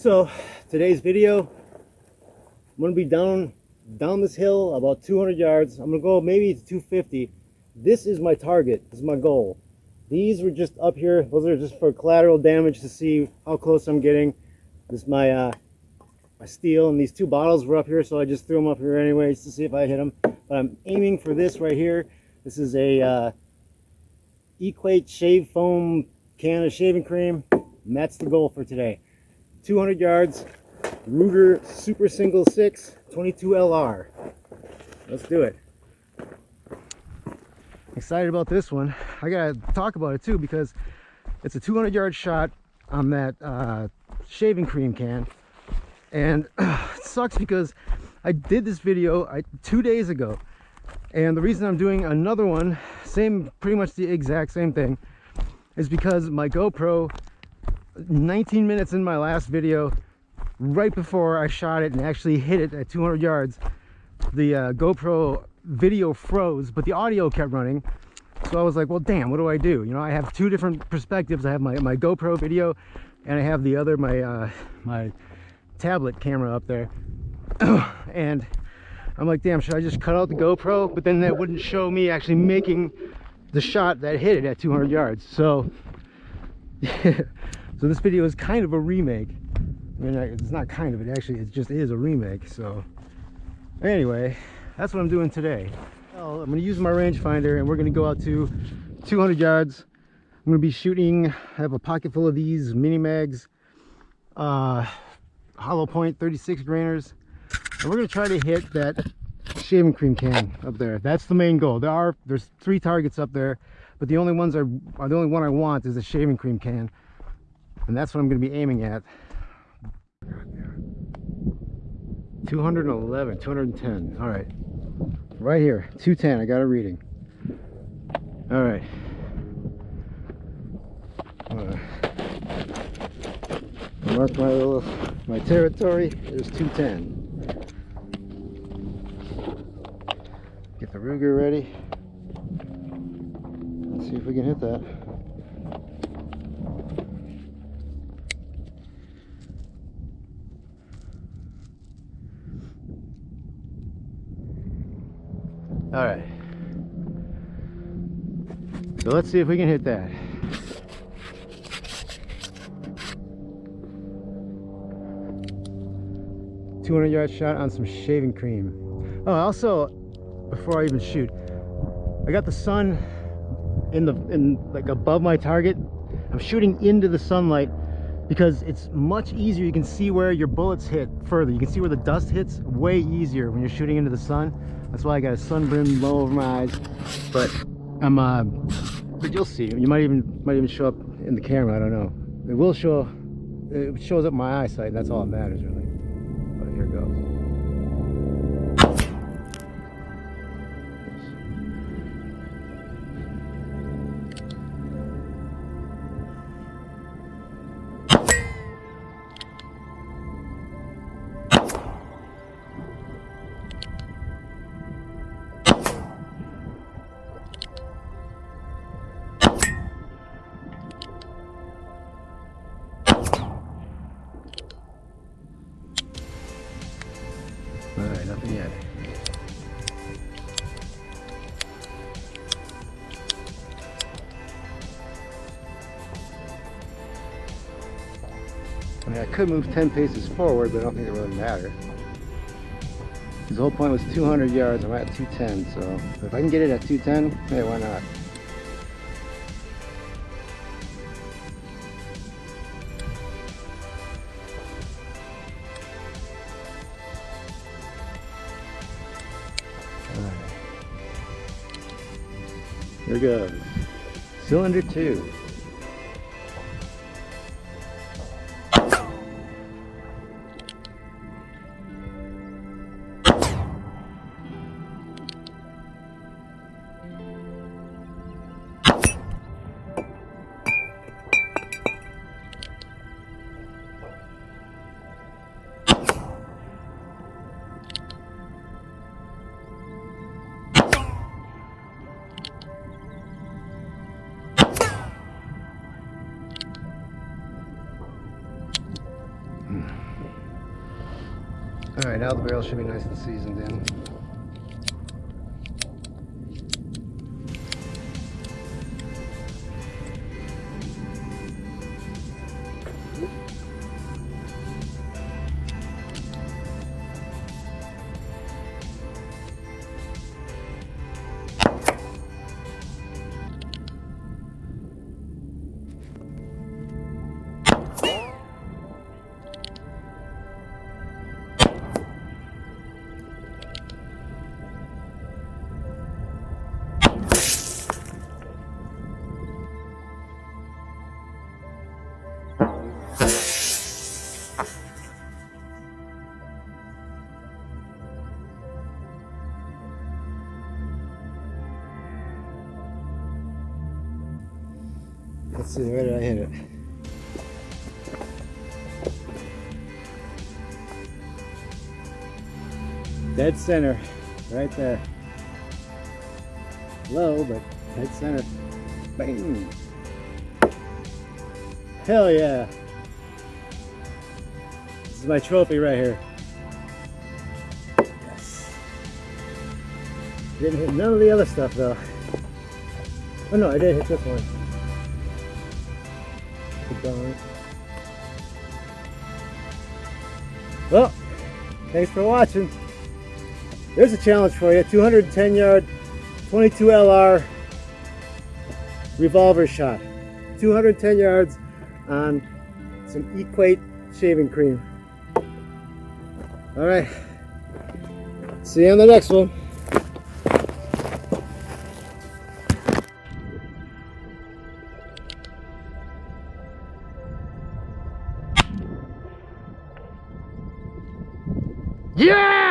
So today's video, I'm gonna be down this hill about 200 yards. I'm gonna go maybe to 250. This is my target. This is my goal. These were just up here. Those are just for collateral damage to see how close I'm getting. This is my my steel, and these two bottles were up here, so I just threw them up here anyways to see if I hit them. But I'm aiming for this right here. This is a Equate shave foam can of shaving cream, and that's the goal for today. 200 yards, Ruger Super Single 6 22 LR. Let's do it. Excited about this one. I gotta talk about it too because it's a 200-yard shot on that shaving cream can, and it sucks because I did this video 2 days ago, and the reason I'm doing another one, pretty much the exact same thing, is because my GoPro, 19 minutes in my last video, right before I shot it and actually hit it at 200 yards, the GoPro video froze, but the audio kept running. So I was like, well, damn, what do I do? You know, I have two different perspectives. I have my GoPro video, and I have the other, my tablet camera up there. And I'm like, damn, should I just cut out the GoPro? But then that wouldn't show me actually making the shot that hit it at 200 yards. So so this video is kind of a remake. I mean, it's not kind of, it just is a remake. So anyway, that's what I'm doing today. Well, I'm going to use my rangefinder, and we're going to go out to 200 yards. I'm going to be shooting, I have a pocket full of these mini mags, hollow point 36 grainers, and we're going to try to hit that shaving cream can up there. That's the main goal. There's 3 targets up there, but the only ones the only one I want is the shaving cream can, and that's what I'm going to be aiming at. 211, 210. All right, right here, 210. I got a reading. All right. Mark my territory. There's 210. Get the Ruger ready. Let's see if we can hit that. All right. So let's see if we can hit that. $200-yard shot on some shaving cream. Oh, also, before I even shoot, I got the sun in like above my target. I'm shooting into the sunlight because it's much easier. You can see where your bullets hit further. You can see where the dust hits way easier when you're shooting into the sun. That's why I got a sunbrim low over my eyes. But but you'll see. You might even show up in the camera. I don't know. It will show. It shows up my eyesight. That's all that matters, really. But here goes. All right, nothing yet. I mean, I could move 10 paces forward, but I don't think it really matters. The whole point was 200 yards. I'm at 210, so if I can get it at 210, hey, why not? Here goes. Cylinder 2. Alright, now the barrel should be nice and seasoned in. Let's see, where did I hit it? Dead center, right there. Low, but dead center. Bang! Hell yeah! This is my trophy right here. Yes. Didn't hit none of the other stuff though. Oh no, I did hit this one. Well, thanks for watching. There's a challenge for you. 210 yard 22 LR revolver shot. 210 yards on some Equate shaving cream. All right, see you on the next one. Yeah!